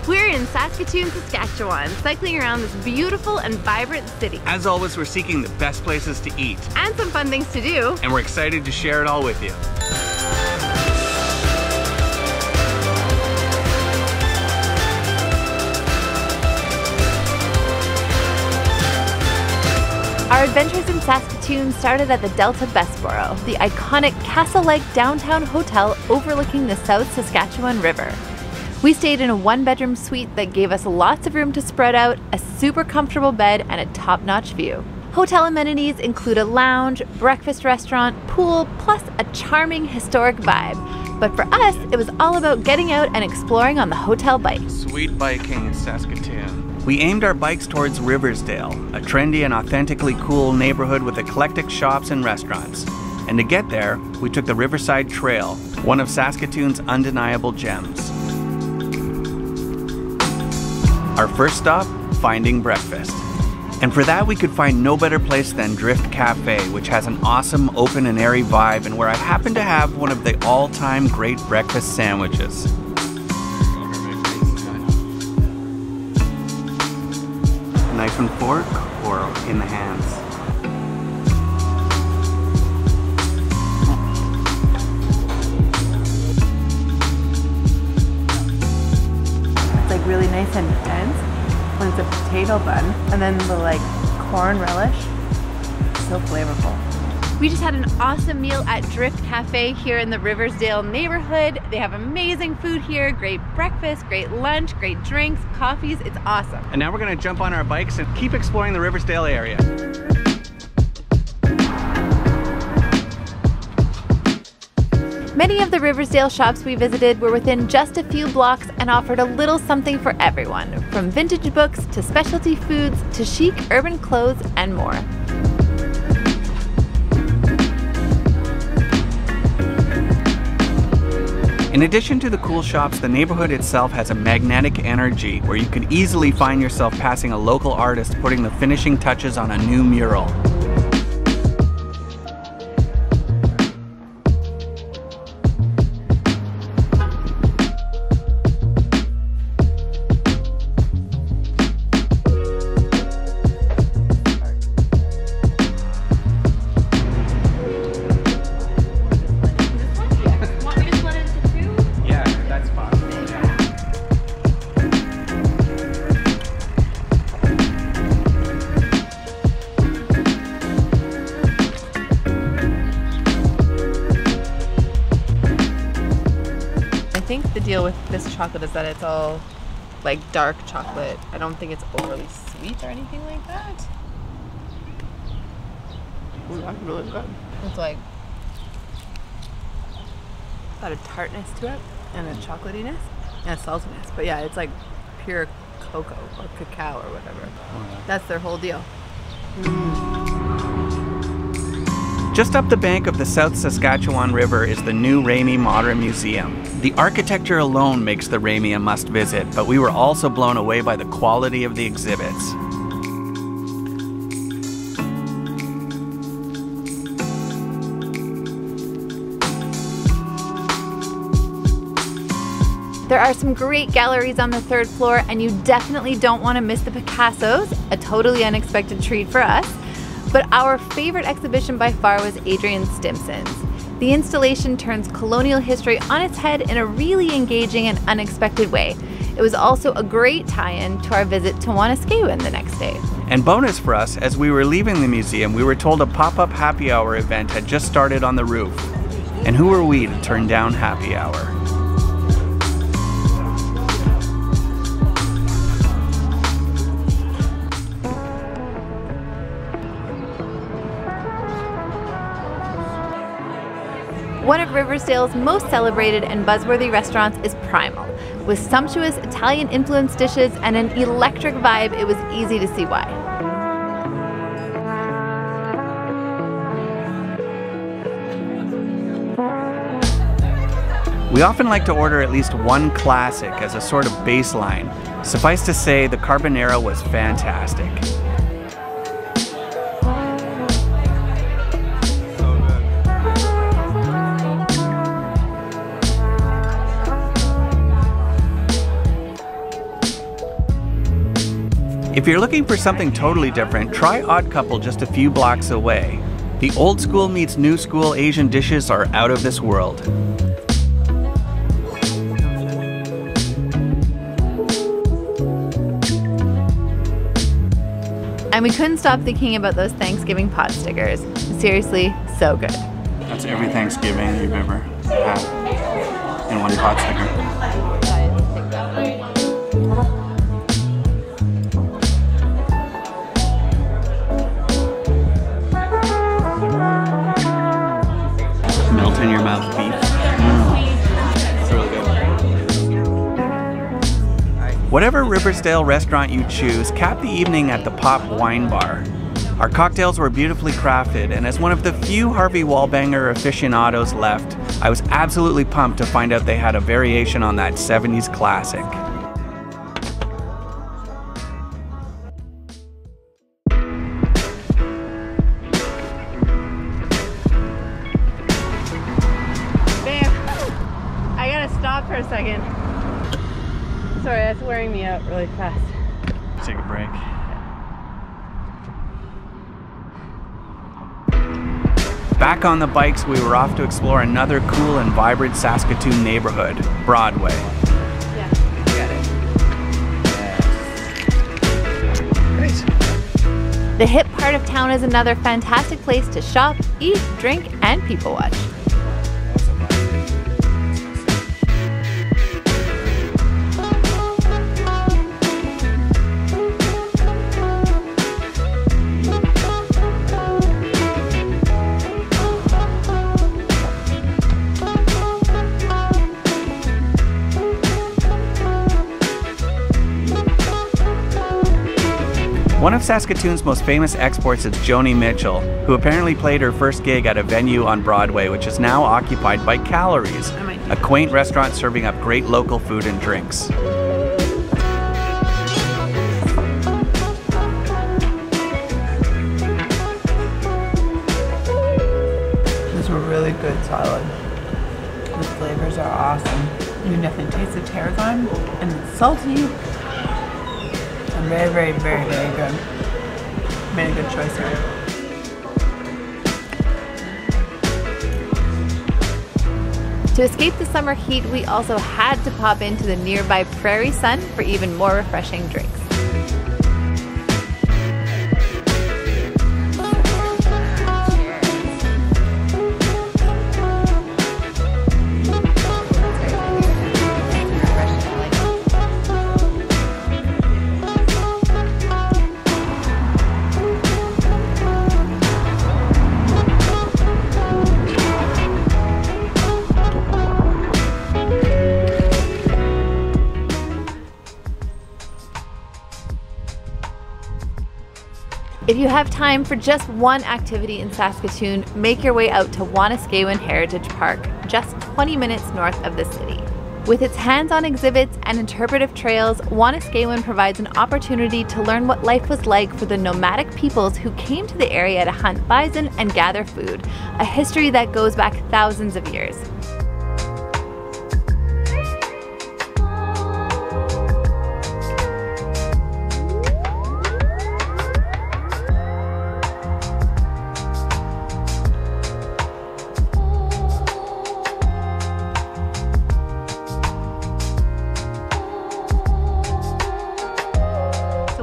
We're in Saskatoon, Saskatchewan, cycling around this beautiful and vibrant city. As always, we're seeking the best places to eat. And some fun things to do. And we're excited to share it all with you. Our adventures in Saskatoon started at the Delta Bessborough, the iconic castle-like downtown hotel overlooking the South Saskatchewan River. We stayed in a one-bedroom suite that gave us lots of room to spread out, a super comfortable bed, and a top-notch view. Hotel amenities include a lounge, breakfast restaurant, pool, plus a charming historic vibe. But for us, it was all about getting out and exploring on the hotel bike. Sweet biking in Saskatoon. We aimed our bikes towards Riversdale, a trendy and authentically cool neighborhood with eclectic shops and restaurants. And to get there, we took the Riverside Trail, one of Saskatoon's undeniable gems. Our first stop, finding breakfast. And for that, we could find no better place than Drift Cafe, which has an awesome, open and airy vibe, and where I happened to have one of the all-time great breakfast sandwiches. Knife and fork, or in the hands? It's like really nice and dense when it's a potato bun, and then the like corn relish, so flavorful. We just had an awesome meal at Drift Cafe here in the Riversdale neighborhood. They have amazing food here, great breakfast, great lunch, great drinks, coffees. It's awesome. And now we're gonna jump on our bikes and keep exploring the Riversdale area. Many of the Riversdale shops we visited were within just a few blocks and offered a little something for everyone, from vintage books to specialty foods to chic urban clothes and more. In addition to the cool shops, the neighborhood itself has a magnetic energy where you could easily find yourself passing a local artist putting the finishing touches on a new mural. I think the deal with this chocolate is that it's all like dark chocolate. I don't think it's overly sweet or anything like that. Ooh, that's really good. It's like got a tartness to it and a chocolatiness and a saltiness. But yeah, it's like pure cocoa or cacao or whatever. That's their whole deal. Just up the bank of the South Saskatchewan River is the new Remai Modern Museum. The architecture alone makes the Remai a must-visit, but we were also blown away by the quality of the exhibits. There are some great galleries on the third floor, and you definitely don't want to miss the Picassos, a totally unexpected treat for us. But our favorite exhibition by far was Adrian Stimson's. The installation turns colonial history on its head in a really engaging and unexpected way. It was also a great tie-in to our visit to Wanuskewin the next day. And bonus for us, as we were leaving the museum, we were told a pop-up happy hour event had just started on the roof. And who were we to turn down happy hour? One of Riversdale's most celebrated and buzzworthy restaurants is Primal. With sumptuous Italian-influenced dishes and an electric vibe, it was easy to see why. We often like to order at least one classic as a sort of baseline. Suffice to say, the carbonara was fantastic. If you're looking for something totally different, try Odd Couple just a few blocks away. The old school meets new school Asian dishes are out of this world. And we couldn't stop thinking about those Thanksgiving pot stickers. Seriously, so good. That's every Thanksgiving you've ever had in one pot sticker. Melt in your mouth beef. It's really good. Whatever Riversdale restaurant you choose, cap the evening at the Pop Wine Bar. Our cocktails were beautifully crafted, and as one of the few Harvey Wallbanger aficionados left, I was absolutely pumped to find out they had a variation on that 70s classic. Stop for a second. Sorry, that's wearing me out really fast. Take a break. Back on the bikes, we were off to explore another cool and vibrant Saskatoon neighborhood, Broadway. Yeah, got it. Great. The hip part of town is another fantastic place to shop, eat, drink, and people watch. One of Saskatoon's most famous exports is Joni Mitchell, who apparently played her first gig at a venue on Broadway, which is now occupied by Calories, a quaint restaurant serving up great local food and drinks. These were really good salad. The flavors are awesome. You can definitely taste the tarragon and it's salty. And very, very, very, very good. Made a good choice here. To escape the summer heat, we also had to pop into the nearby Prairie Sun for even more refreshing drinks. If you have time for just one activity in Saskatoon, make your way out to Wanuskewin Heritage Park, just 20 minutes north of the city. With its hands-on exhibits and interpretive trails, Wanuskewin provides an opportunity to learn what life was like for the nomadic peoples who came to the area to hunt bison and gather food, a history that goes back thousands of years.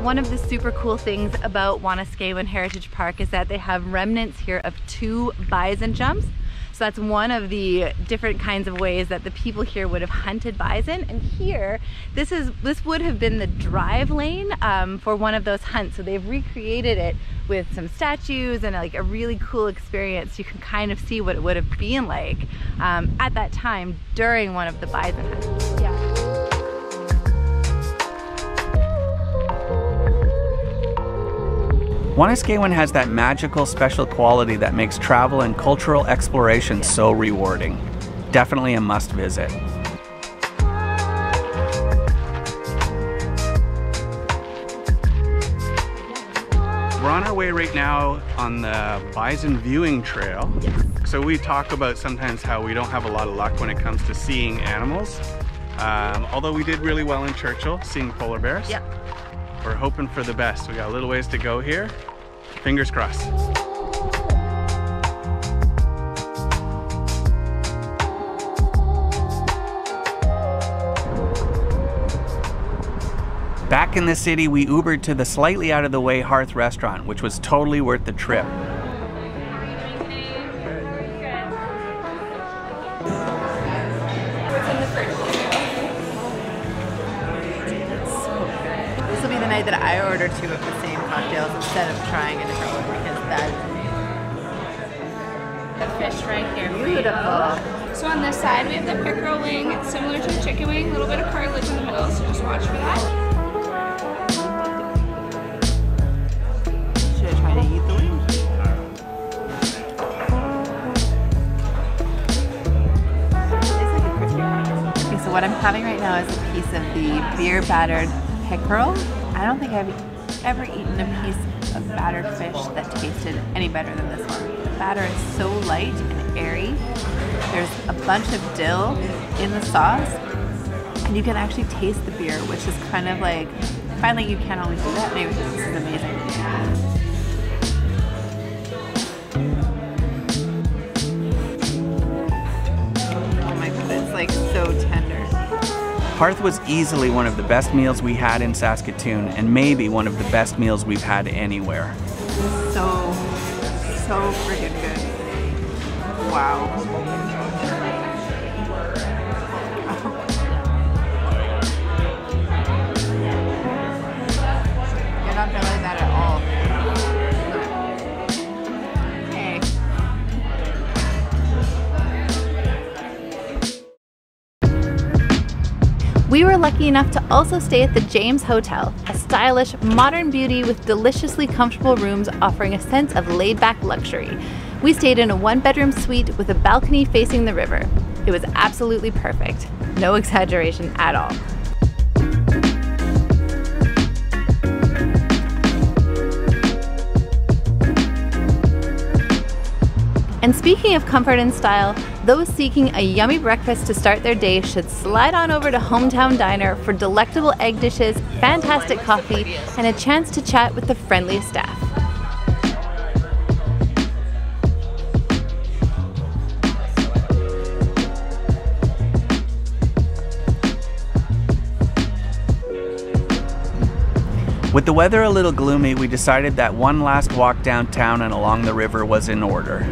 One of the super cool things about Wanuskewin Heritage Park is that they have remnants here of 2 bison jumps. So that's one of the different kinds of ways that the people here would have hunted bison. And here, this would have been the drive lane for one of those hunts. So they've recreated it with some statues and like a really cool experience. You can kind of see what it would have been like at that time during one of the bison hunts. Yeah. Wanuskewin has that magical special quality that makes travel and cultural exploration so rewarding. Definitely a must visit. We're on our way right now on the bison viewing trail. Yes. So we talk about sometimes how we don't have a lot of luck when it comes to seeing animals. Although we did really well in Churchill, seeing polar bears. Yep. We're hoping for the best. We got a little ways to go here. Fingers crossed. Back in the city, we Ubered to the slightly out of the way Hearth restaurant, which was totally worth the trip. This will be the night that I order 2 of the same cocktails instead of trying a different one, because that The fish right here. beautiful. So on this side we have the pickerel wing. It's similar to a chicken wing, a little bit of cartilage in the middle, so just watch for that. Should I try to eat the wing? Tastes like a crispy one. Okay, so what I'm having right now is a piece of the beer battered pickerel. I don't think I've ever eaten a piece of battered fish that tasted any better than this one. The batter is so light and airy. There's a bunch of dill in the sauce, and you can actually taste the beer, which is kind of like, finally you can't always do that. Anyways, this is amazing. Oh my god, it's like so tender. Hearth was easily one of the best meals we had in Saskatoon, and maybe one of the best meals we've had anywhere. So freaking good. Wow. You're not gonna like that at all. Hey. We were lucky enough to also stay at the James Hotel, a stylish, modern beauty with deliciously comfortable rooms offering a sense of laid-back luxury. We stayed in a 1-bedroom suite with a balcony facing the river. It was absolutely perfect. No exaggeration at all. And speaking of comfort and style, those seeking a yummy breakfast to start their day should slide on over to Hometown Diner for delectable egg dishes, fantastic coffee, and a chance to chat with the friendliest staff. With the weather a little gloomy, we decided that one last walk downtown and along the river was in order.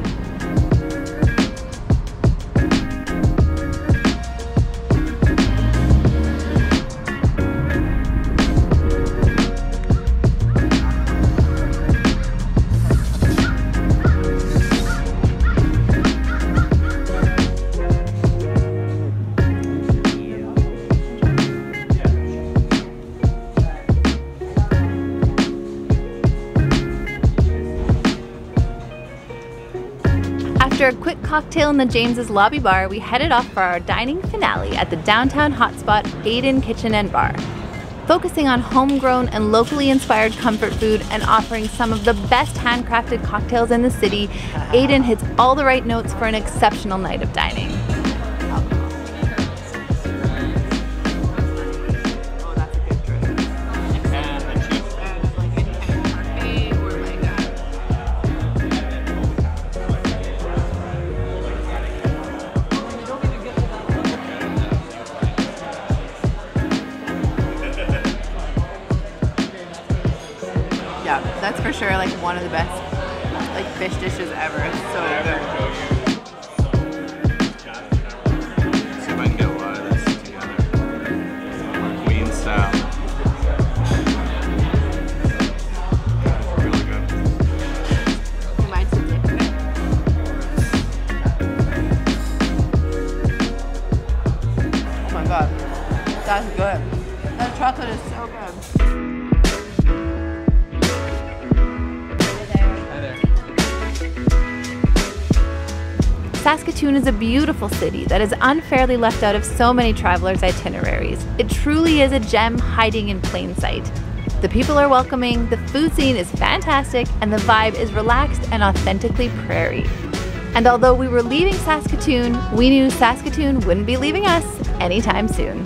After a quick cocktail in the James's lobby bar, we headed off for our dining finale at the downtown hotspot Ayden Kitchen and Bar. Focusing on homegrown and locally inspired comfort food and offering some of the best handcrafted cocktails in the city, Ayden hits all the right notes for an exceptional night of dining. Yeah, that's for sure like one of the best like fish dishes ever. It's so good. See if I can get a lot of this together. Queen style. Really good. Reminds me of it. Oh my god, that's good. That chocolate is so good. Saskatoon is a beautiful city that is unfairly left out of so many travelers' itineraries. It truly is a gem hiding in plain sight. The people are welcoming, the food scene is fantastic, and the vibe is relaxed and authentically prairie. And although we were leaving Saskatoon, we knew Saskatoon wouldn't be leaving us anytime soon.